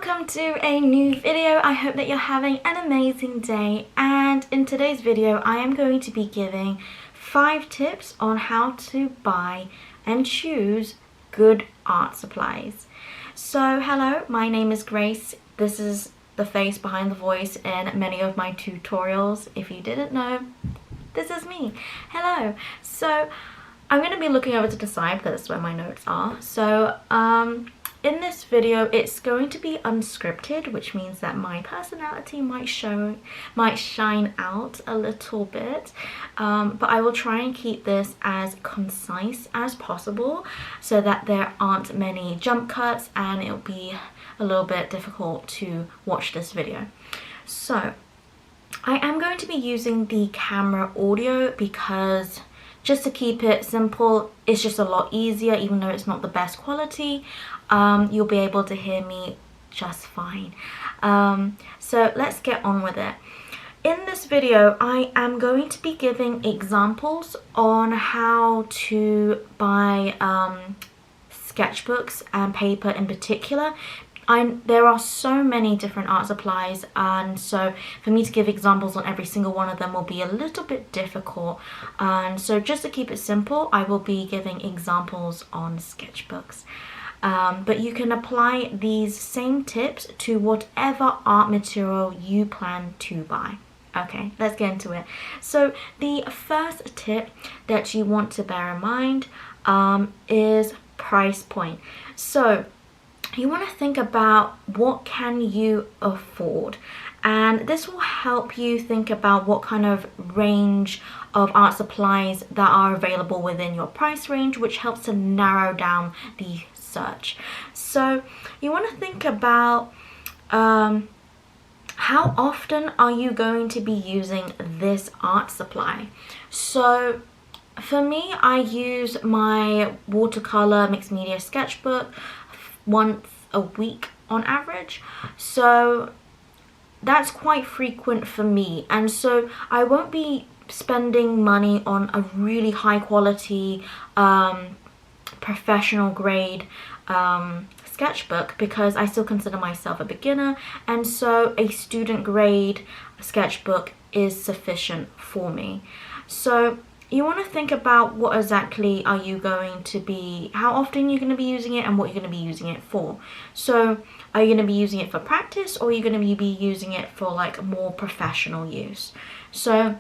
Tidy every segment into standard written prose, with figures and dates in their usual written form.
welcome to a new video. I hope that you're having an amazing day, and in today's video I am going to be giving 5 tips on how to buy and choose good art supplies. So hello, my name is Grace. This is the face behind the voice in many of my tutorials. If you didn't know, this is me. Hello. So I'm going to be looking over to the side because that's where my notes are. So in this video, it's going to be unscripted, which means that my personality might shine out a little bit, but I will try and keep this as concise as possible so that there aren't many jump cuts and it'll be a little bit difficult to watch this video. So I am going to be using the camera audio because just to keep it simple, it's just a lot easier. Even though it's not the best quality, you'll be able to hear me just fine. So let's get on with it. In this video, I am going to be giving examples on how to buy sketchbooks and paper in particular. There are so many different art supplies, and so for me to give examples on every single one of them will be a little bit difficult, and so just to keep it simple, I will be giving examples on sketchbooks. But you can apply these same tips to whatever art material you plan to buy. Okay, let's get into it. So the first tip that you want to bear in mind is price point. So you want to think about what can you afford, and this will help you think about what kind of range of art supplies that are available within your price range, which helps to narrow down the search. So you want to think about how often are you going to be using this art supply. So for me, I use my watercolor mixed media sketchbook once a week on average, so that's quite frequent for me, and so I won't be spending money on a really high quality professional grade sketchbook because I still consider myself a beginner, and so a student grade sketchbook is sufficient for me. So you want to think about what exactly are you going to be, how often you're going to be using it and what you're going to be using it for. So are you going to be using it for practice, or are you going to be using it for like more professional use? So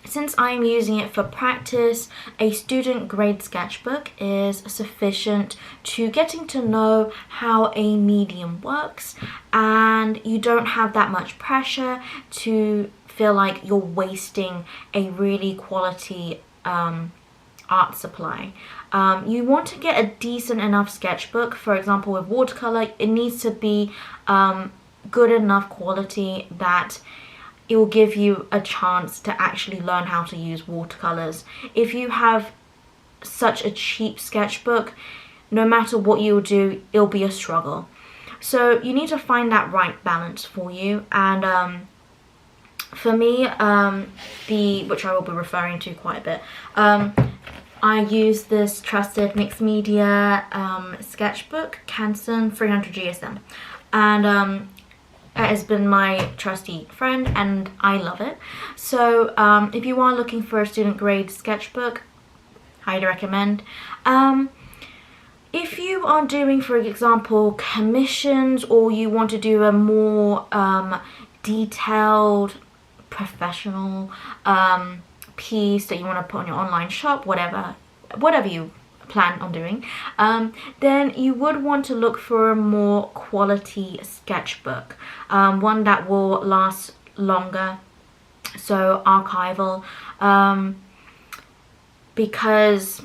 since I'm using it for practice, a student grade sketchbook is sufficient to getting to know how a medium works, and you don't have that much pressure to feel like you're wasting a really quality art supply. You want to get a decent enough sketchbook. For example, with watercolor, it needs to be good enough quality that it will give you a chance to actually learn how to use watercolors. If you have such a cheap sketchbook, no matter what you do, it'll be a struggle. So you need to find that right balance for you, and for me, which I will be referring to quite a bit, I use this trusted mixed media sketchbook, Canson 300 GSM, and it has been my trusty friend and I love it. So if you are looking for a student grade sketchbook, highly recommend. If you are doing, for example, commissions, or you want to do a more detailed professional piece that you want to put on your online shop, whatever you plan on doing, then you would want to look for a more quality sketchbook, one that will last longer, so archival, because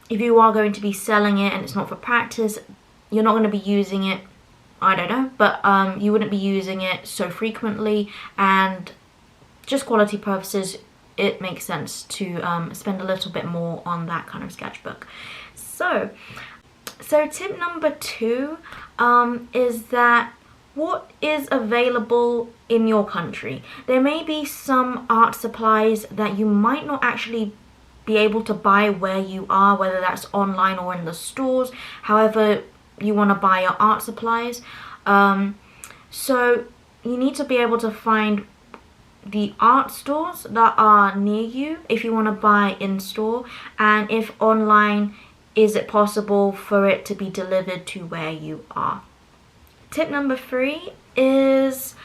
if you are going to be selling it and it's not for practice, you're not going to be using it, I don't know, but you wouldn't be using it so frequently, and just quality purposes, it makes sense to spend a little bit more on that kind of sketchbook. So tip number 2 is that what is available in your country. There may be some art supplies that you might not actually be able to buy where you are, whether that's online or in the stores, however you want to buy your art supplies. So you need to be able to find the art stores that are near you if you want to buy in store, and if online, is it possible for it to be delivered to where you are. Tip number 3 is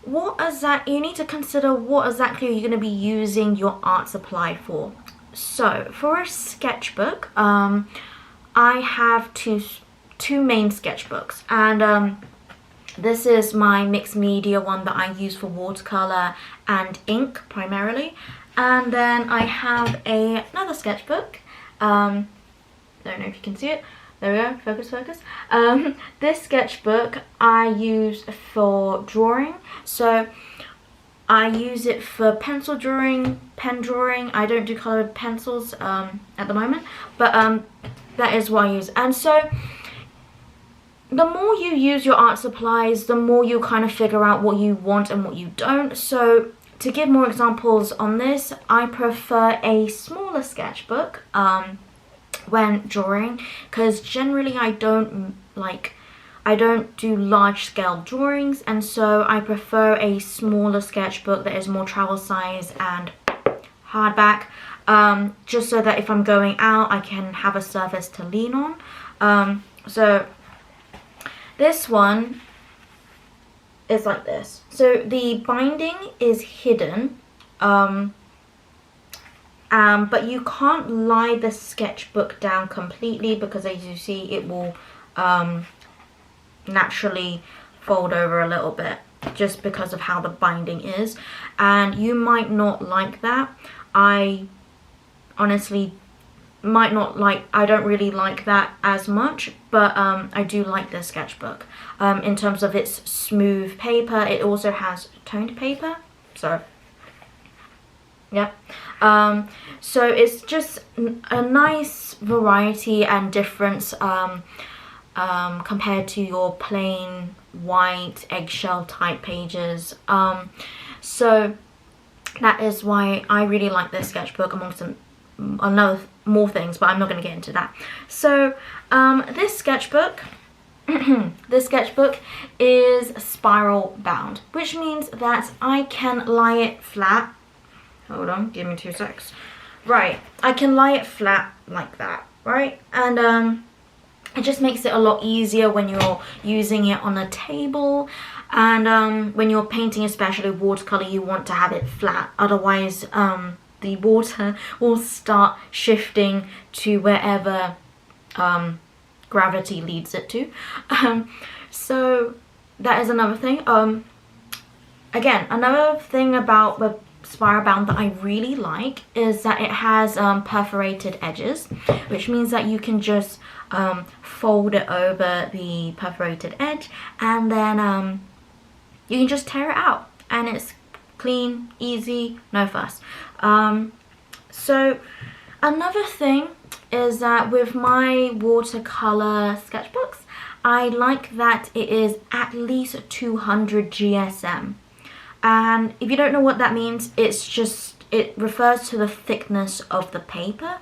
you need to consider what exactly you're going to be using your art supply for. So for a sketchbook, I have two main sketchbooks, and this is my mixed media one that I use for watercolor and ink primarily. And then I have another sketchbook. Don't know if you can see it. There we go, focus. This sketchbook I use for drawing. So I use it for pencil drawing, pen drawing. I don't do colored pencils at the moment, but that is what I use. And so the more you use your art supplies, the more you kind of figure out what you want and what you don't. So to give more examples on this, I prefer a smaller sketchbook when drawing, because generally I don't do large scale drawings, and so I prefer a smaller sketchbook that is more travel size and hardback, just so that if I'm going out I can have a surface to lean on. So this one is like this. So the binding is hidden, but you can't lie the sketchbook down completely, because as you see it will naturally fold over a little bit just because of how the binding is, and you might not like that. I honestly I don't really like that as much, but I do like this sketchbook. In terms of its smooth paper, it also has toned paper, so yeah. So it's just a nice variety and difference compared to your plain white eggshell type pages. So that is why I really like this sketchbook, amongst more things, but I'm not going to get into that. So this sketchbook this sketchbook is spiral bound, which means that I can lie it flat. Hold on, give me 2 secs. Right, I can lie it flat like that, right? And it just makes it a lot easier when you're using it on a table, and when you're painting, especially watercolor, you want to have it flat, otherwise the water will start shifting to wherever gravity leads it to. So that is another thing. Again, another thing about the spiral bound that I really like is that it has perforated edges, which means that you can just fold it over the perforated edge, and then you can just tear it out, and it's clean, easy, no fuss. So another thing is that with my watercolor sketchbooks, I like that it is at least 200 GSM. And if you don't know what that means, it refers to the thickness of the paper.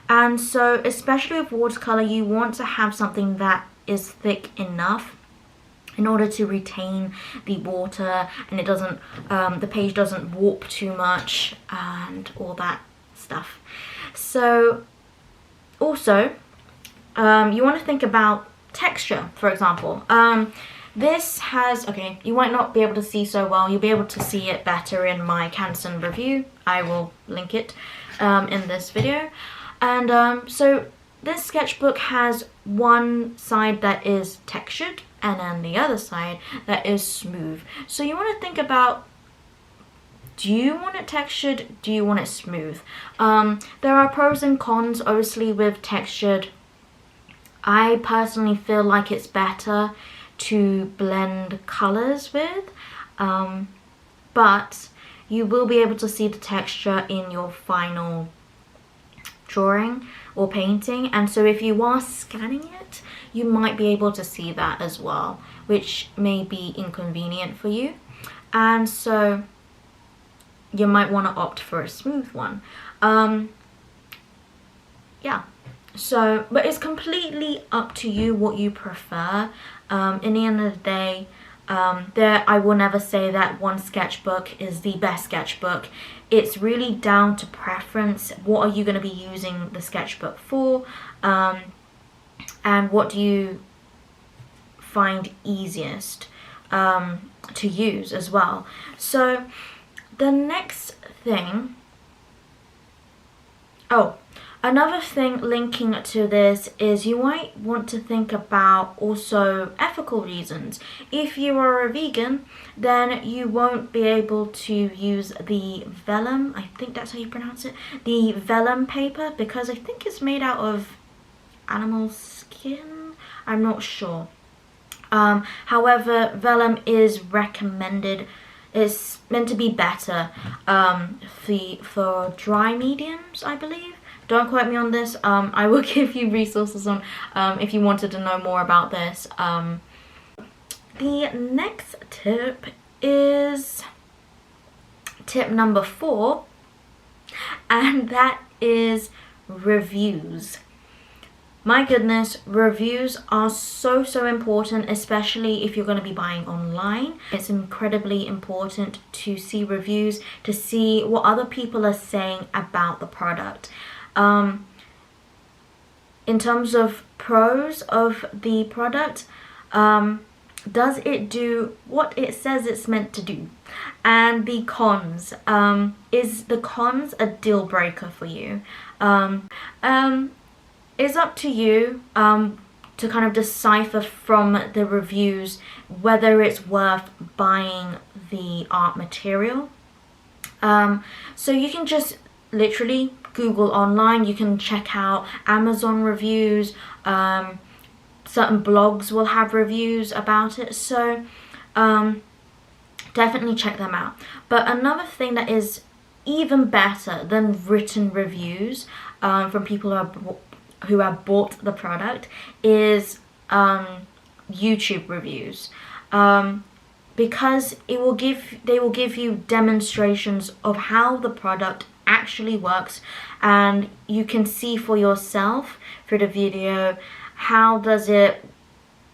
And so especially with watercolor, you want to have something that is thick enough in order to retain the water, and it doesn't the page doesn't warp too much and all that stuff. So also you want to think about texture, for example. This has, okay, you might not be able to see so well, you'll be able to see it better in my Canson review. I will link it in this video. And so this sketchbook has one side that is textured and then the other side that is smooth. So you want to think about, do you want it textured? Do you want it smooth? There are pros and cons, obviously, with textured. I personally feel like it's better to blend colors with, but you will be able to see the texture in your final drawing or painting, and so if you are scanning it, you might be able to see that as well, which may be inconvenient for you, and so you might want to opt for a smooth one. Yeah, so, but it's completely up to you what you prefer. In the end of the day, I will never say that one sketchbook is the best sketchbook. It's really down to preference. What are you going to be using the sketchbook for? And what do you find easiest to use as well? So the next thing, another thing linking to this is you might want to think about also ethical reasons. If you are a vegan, then you won't be able to use the vellum, I think that's how you pronounce it, the vellum paper, because I think it's made out of animal skin. I'm not sure. However, vellum is recommended. It's meant to be better for dry mediums, I believe. Don't quote me on this. I will give you resources on if you wanted to know more about this. The next tip is tip number 4, and that is reviews. My goodness, reviews are so important, especially if you're going to be buying online. It's incredibly important to see reviews, to see what other people are saying about the product. In terms of pros of the product, does it do what it says it's meant to do? And the cons, is the cons a deal breaker for you? It's up to you to kind of decipher from the reviews whether it's worth buying the art material. So you can just literally Google online, you can check out Amazon reviews, certain blogs will have reviews about it, so definitely check them out. But another thing that is even better than written reviews from people who have bought the product is YouTube reviews, because they will give you demonstrations of how the product actually works, and you can see for yourself through the video how does it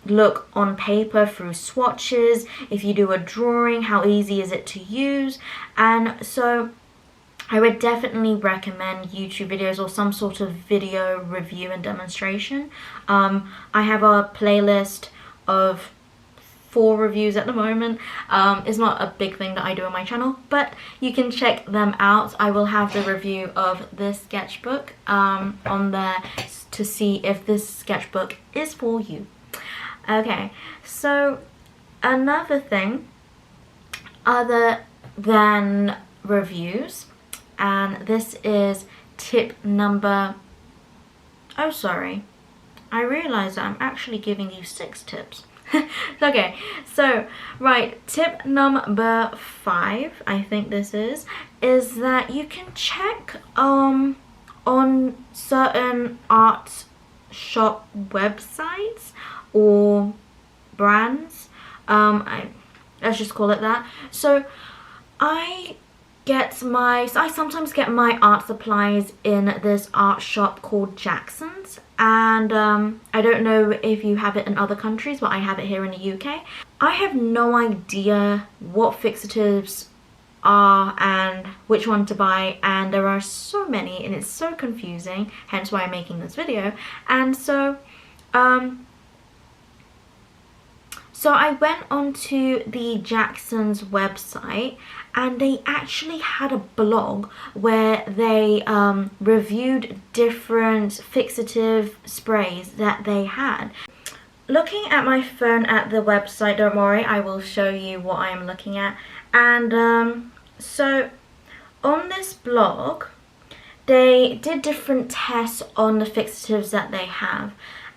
look on paper through swatches. If you do a drawing, how easy is it to use? And so I would definitely recommend YouTube videos or some sort of video review and demonstration. I have a playlist of 4 reviews at the moment. It's not a big thing that I do on my channel, but you can check them out. I will have the review of this sketchbook on there to see if this sketchbook is for you. Okay, so another thing other than reviews, and this is tip number, I realized that I'm actually giving you 6 tips. Okay, so right, tip number 5, I think this is that you can check on certain art shop websites or brands, let's just call it that. So I sometimes get my art supplies in this art shop called Jackson's, and I don't know if you have it in other countries, but I have it here in the UK. I have no idea what fixatives are and which one to buy, and there are so many and it's so confusing, hence why I'm making this video. And so I went onto the Jackson's website, and they actually had a blog where they reviewed different fixative sprays that they had. Looking at my phone at the website, don't worry, I will show you what I'm looking at. And so on this blog, they did different tests on the fixatives that they have.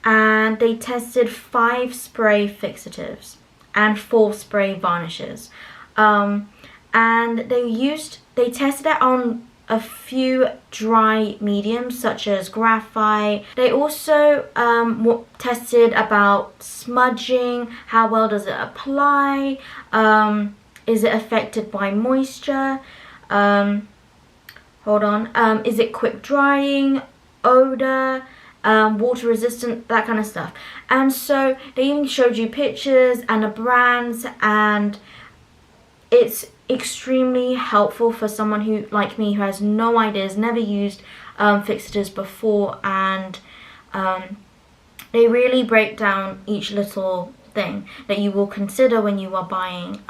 And they tested 5 spray fixatives and 4 spray varnishes. And they tested it on a few dry mediums such as graphite. They also tested about smudging, how well does it apply, is it affected by moisture, is it quick drying, odor, water resistant, that kind of stuff. And so they even showed you pictures and the brands, and it's extremely helpful for someone who, like me, who has no ideas, never used fixatives before, and they really break down each little thing that you will consider when you are buying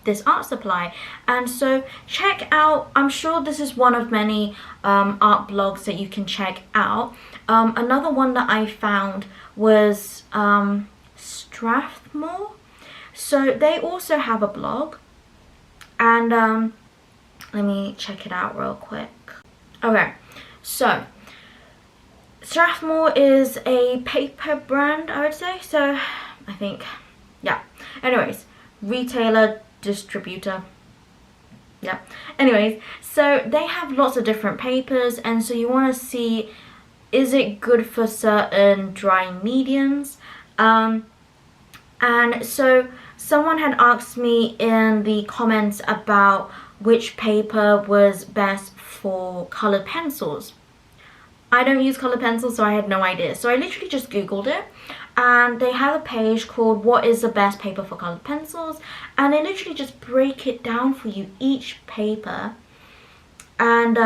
this art supply. And so check out, I'm sure this is one of many art blogs that you can check out. Another one that I found was Strathmore. So they also have a blog, and let me check it out real quick. Okay, so Strathmore is a paper brand, I would say. So I think, yeah. Anyways, retailer, distributor. Yeah. Anyways, so they have lots of different papers, and so you want to see, is it good for certain drying mediums? And so someone had asked me in the comments about which paper was best for colored pencils. I don't use colored pencils, so I had no idea. So I literally just Googled it, and they have a page called "What is the best paper for colored pencils?" and they literally just break it down for you, each paper, and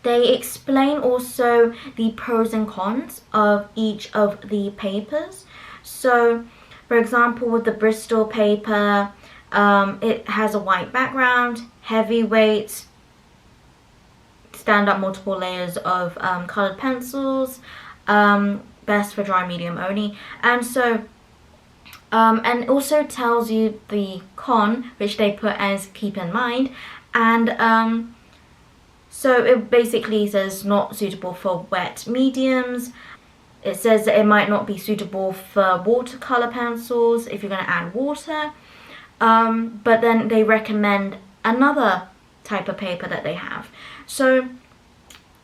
they explain also the pros and cons of each of the papers. So, for example, with the Bristol paper, it has a white background, heavyweight, stand up multiple layers of colored pencils, best for dry medium only. And so and also tells you the con, which they put as keep in mind, and so it basically says not suitable for wet mediums. It says that it might not be suitable for watercolor pencils if you're going to add water, but then they recommend another type of paper that they have. So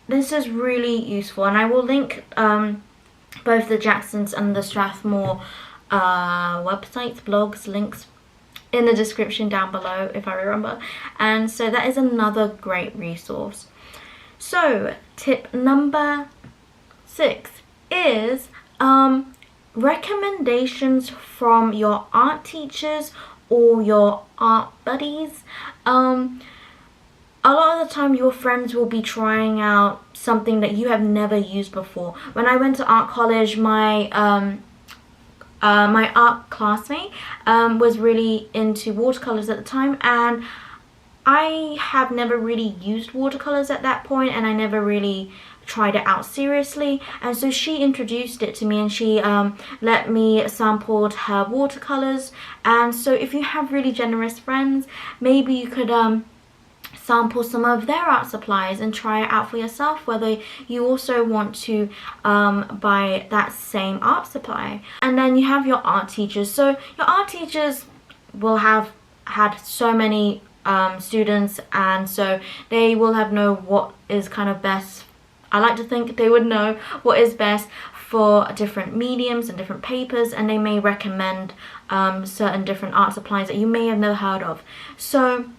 this is really useful, and I will link both the Jacksons and the Strathmore websites, blogs, links in the description down below if I remember. And so that is another great resource. So tip number 6 is recommendations from your art teachers or your art buddies. A lot of the time your friends will be trying out something that you have never used before. When I went to art college, my my art classmate was really into watercolors at the time, and I have never really used watercolors at that point, and I never really tried it out seriously. And so she introduced it to me, and she let me sample her watercolors. And so if you have really generous friends, maybe you could sample some of their art supplies and try it out for yourself, whether you also want to buy that same art supply. And then you have your art teachers. So your art teachers will have had so many students, and so they will have know what is kind of best. I like to think they would know what is best for different mediums and different papers, and they may recommend certain different art supplies that you may have never heard of. So,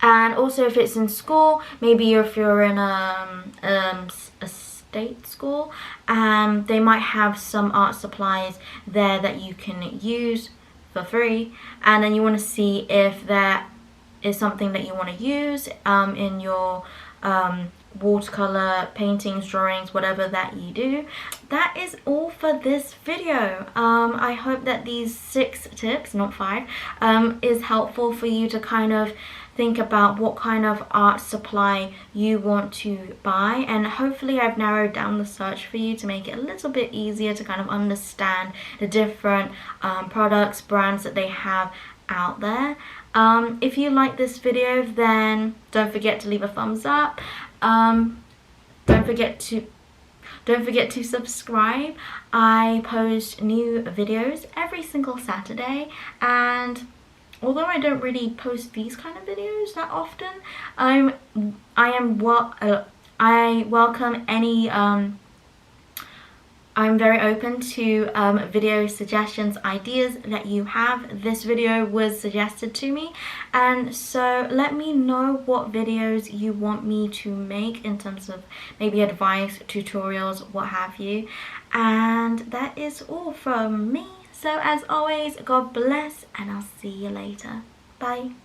and also if it's in school, maybe if you're in a state school, they might have some art supplies there that you can use for free, and then you want to see if that is something that you want to use in your watercolor paintings, drawings, whatever that you do. That is all for this video. I hope that these 6 tips, not 5, is helpful for you to kind of think about what kind of art supply you want to buy, and hopefully I've narrowed down the search for you to make it a little bit easier to kind of understand the different products, brands that they have out there. If you like this video, then don't forget to leave a thumbs up. Don't forget to subscribe. I post new videos every single Saturday, and although I don't really post these kind of videos that often, I welcome any I'm very open to video suggestions, ideas that you have. This video was suggested to me, and so let me know what videos you want me to make in terms of maybe advice, tutorials, what have you. And that is all from me. So as always, God bless, and I'll see you later. Bye.